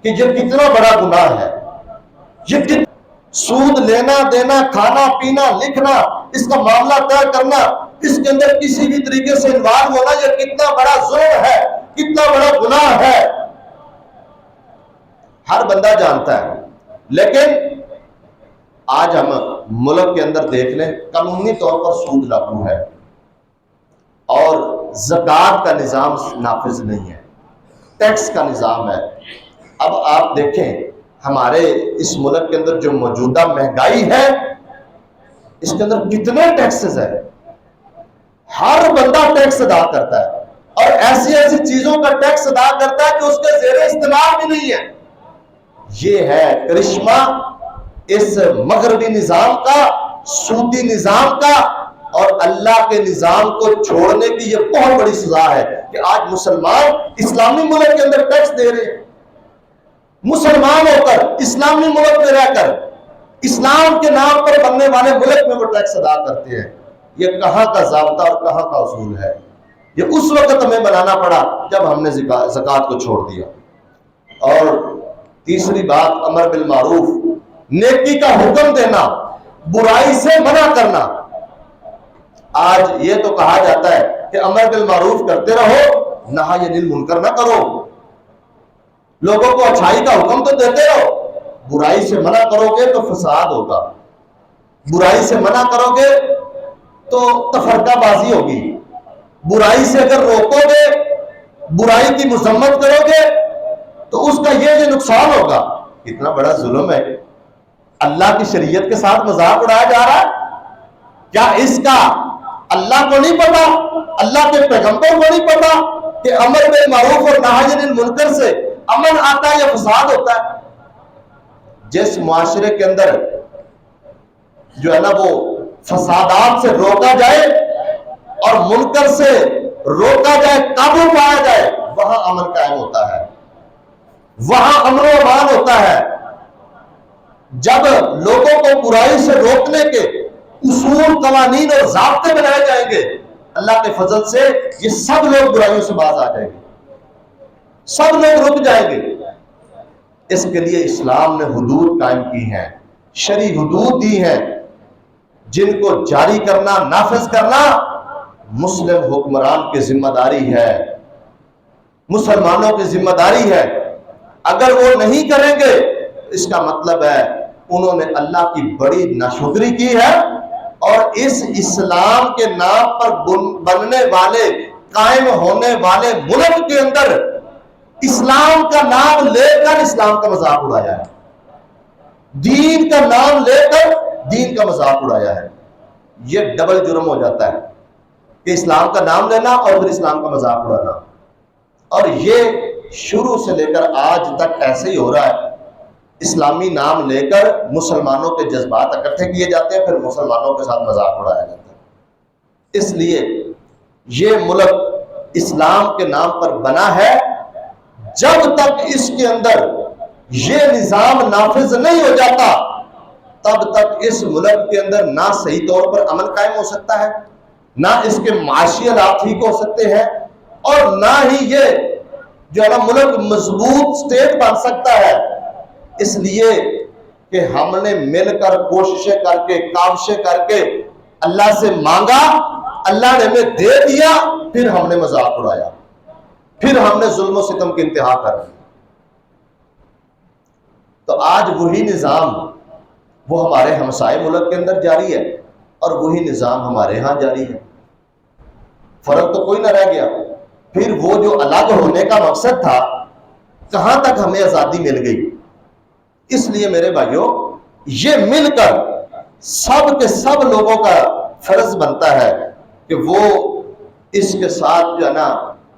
کہ یہ کتنا بڑا گناہ ہے. یہ سود لینا دینا، کھانا پینا، لکھنا، اس کا معاملہ طے کرنا، اس کے اندر کسی بھی طریقے سے انوالو ہونا، یہ کتنا بڑا ظلم ہے، کتنا بڑا گناہ ہے، ہر بندہ جانتا ہے. لیکن آج ہم ملک کے اندر دیکھ لیں، قانونی طور پر سود لاگو ہے اور زکوٰۃ کا نظام نافذ نہیں ہے، ٹیکس کا نظام ہے. اب آپ دیکھیں ہمارے اس ملک کے اندر جو موجودہ مہنگائی ہے، اس کے اندر کتنے ٹیکسز ہیں. ہر بندہ ٹیکس ادا کرتا ہے اور ایسی ایسی چیزوں کا ٹیکس ادا کرتا ہے کہ اس کے زیر استعمال بھی نہیں ہے. یہ ہے کرشمہ اس مغربی نظام کا، سودی نظام کا، اور اللہ کے نظام کو چھوڑنے کی یہ بہت بڑی سزا ہے کہ آج مسلمان اسلامی ملک کے اندر ٹیکس دے رہے ہیں. مسلمان ہو کر اسلامی ملک میں رہ کر اسلام کے نام پر بننے والے ملک میں وہ ٹیکس ادا کرتے ہیں. یہ کہاں کا ضابطہ اور کہاں کا اصول ہے؟ یہ اس وقت ہمیں بنانا پڑا جب ہم نے زکوٰۃ کو چھوڑ دیا. اور تیسری بات، امر بالمعروف، نیکی کا حکم دینا، برائی سے منع کرنا. آج یہ تو کہا جاتا ہے کہ امر بالمعروف کرتے رہو، نہی عن المنکر نہ کرو. لوگوں کو اچھائی کا حکم تو دیتے رہو، برائی سے منع کرو گے تو فساد ہوگا، برائی سے منع کرو گے تو تفرقہ بازی ہوگی، برائی سے اگر روکو گے، برائی کی مذمت کرو گے تو اس کا یہ نقصان ہوگا. اتنا بڑا ظلم ہے، اللہ کی شریعت کے ساتھ مذاق اڑایا جا رہا ہے. کیا اس کا اللہ کو نہیں پتا، اللہ کے پیغمبر کو نہیں پتا کہ امر بالمعروف اور نہی عن المنکر سے امن آتا ہے یا فساد ہوتا ہے؟ جس معاشرے کے اندر جو ہے نا وہ فسادات سے روکا جائے اور منکر سے روکا جائے، قابو پایا جائے، وہاں امن قائم ہوتا ہے، وہاں امن و امان ہوتا ہے. جب لوگوں کو برائی سے روکنے کے اصول، قوانین اور ضابطے بنائے جائیں گے، اللہ کے فضل سے یہ سب لوگ برائیوں سے باز آ جائیں گے، سب لوگ رک جائیں گے. اس کے لیے اسلام نے حدود قائم کی ہیں، شرعی حدود دی ہیں، جن کو جاری کرنا، نافذ کرنا مسلم حکمران کی ذمہ داری ہے، مسلمانوں کی ذمہ داری ہے. اگر وہ نہیں کریں گے اس کا مطلب ہے انہوں نے اللہ کی بڑی ناشکری کی ہے اور اس اسلام کے نام پر بننے والے، قائم ہونے والے ملک کے اندر اسلام کا نام لے کر اسلام کا مذاق اڑایا ہے، دین کا نام لے کر دین کا مذاق اڑایا ہے. یہ ڈبل جرم ہو جاتا ہے کہ اسلام کا نام لینا اور پھر اسلام کا مذاق اڑانا. اور یہ شروع سے لے کر آج تک ایسے ہی ہو رہا ہے. اسلامی نام لے کر مسلمانوں کے جذبات اکٹھے کیے جاتے ہیں، پھر مسلمانوں کے ساتھ مذاق اڑایا جاتا ہے. اس لیے یہ ملک اسلام کے نام پر بنا ہے، جب تک اس کے اندر یہ نظام نافذ نہیں ہو جاتا تب تک اس ملک کے اندر نہ صحیح طور پر امن قائم ہو سکتا ہے، نہ اس کے معاشی حالات ٹھیک ہو سکتے ہیں، اور نہ ہی یہ جو ہے نا ملک مضبوط سٹیٹ بن سکتا ہے. اس لیے کہ ہم نے مل کر کوششیں کر کے، کاوشیں کر کے اللہ سے مانگا، اللہ نے ہمیں دے دیا، پھر ہم نے مذاق اڑایا، پھر ہم نے ظلم و ستم کی انتہا کر دی. تو آج وہی نظام وہ ہمارے ہمسائے ملک کے اندر جاری ہے اور وہی نظام ہمارے ہاں جاری ہے، فرق تو کوئی نہ رہ گیا. پھر وہ جو الگ ہونے کا مقصد تھا، کہاں تک ہمیں آزادی مل گئی. اس لیے میرے بھائیوں، یہ مل کر سب کے سب لوگوں کا فرض بنتا ہے کہ وہ اس کے ساتھ جو ہے نا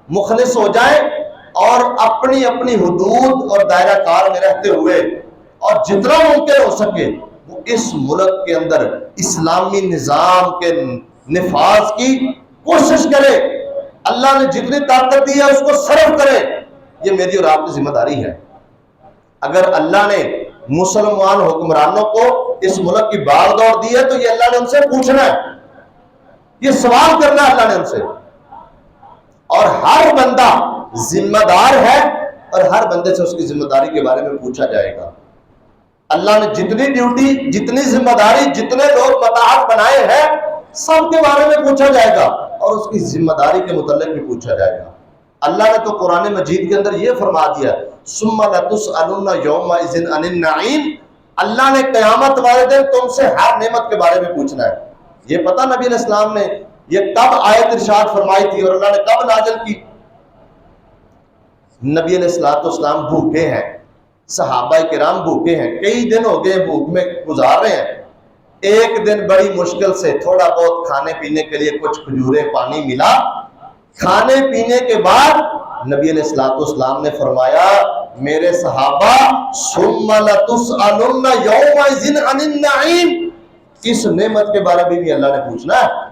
مخلص ہو جائیں اور اپنی اپنی حدود اور دائرہ کار میں رہتے ہوئے اور جتنا ممکن ہو سکے وہ اس ملک کے اندر اسلامی نظام کے نفاذ کی کوشش کرے. اللہ نے جتنی طاقت دی ہے اس کو صرف کرے. یہ میری اور آپ کی ذمہ داری ہے. اگر اللہ نے مسلمان حکمرانوں کو اس ملک کی باغ دوڑ دی ہے تو یہ اللہ نے ان سے پوچھنا ہے، یہ سوال کرنا ہے اللہ نے ان سے. اور ہر بندہ ذمہ دار ہے اور ہر بندے سے اس کی ذمہ داری کے بارے میں پوچھا جائے گا۔ اللہ نے جتنی ڈیوٹی، جتنی ذمہ داری، جتنے لوگ متاحت بنائے ہیں، سب کے بارے میں پوچھا جائے گا اور اس کی ذمہ داری کے متعلق بھی پوچھا جائے گا۔ اللہ نے تو قرآن مجید کے اندر یہ فرما دیا، ثم لتسألن یومئذ عن النعیم، اللہ نے قیامت والے دن تم سے ہر نعمت کے بارے میں پوچھنا ہے۔ یہ پتہ نبی علیہ السلام نے یہ کب آیت ارشاد فرمائی تھی اور اللہ نے کب نازل کی؟ نبی علیہ السلام بھوکے ہیں، صحابہ کرام بھوکے ہیں، کئی دن ہو گئے بھوک میں گزار رہے ہیں، ایک دن بڑی مشکل سے تھوڑا بہت کھانے پینے کے لیے کچھ کھجوریں پانی ملا، کھانے پینے کے بعد نبی علیہ السلام نے فرمایا میرے صحابہ ثم لتسألن یومئذ عن النعیم، اس نعمت کے بارے میں بھی اللہ نے پوچھنا ہے۔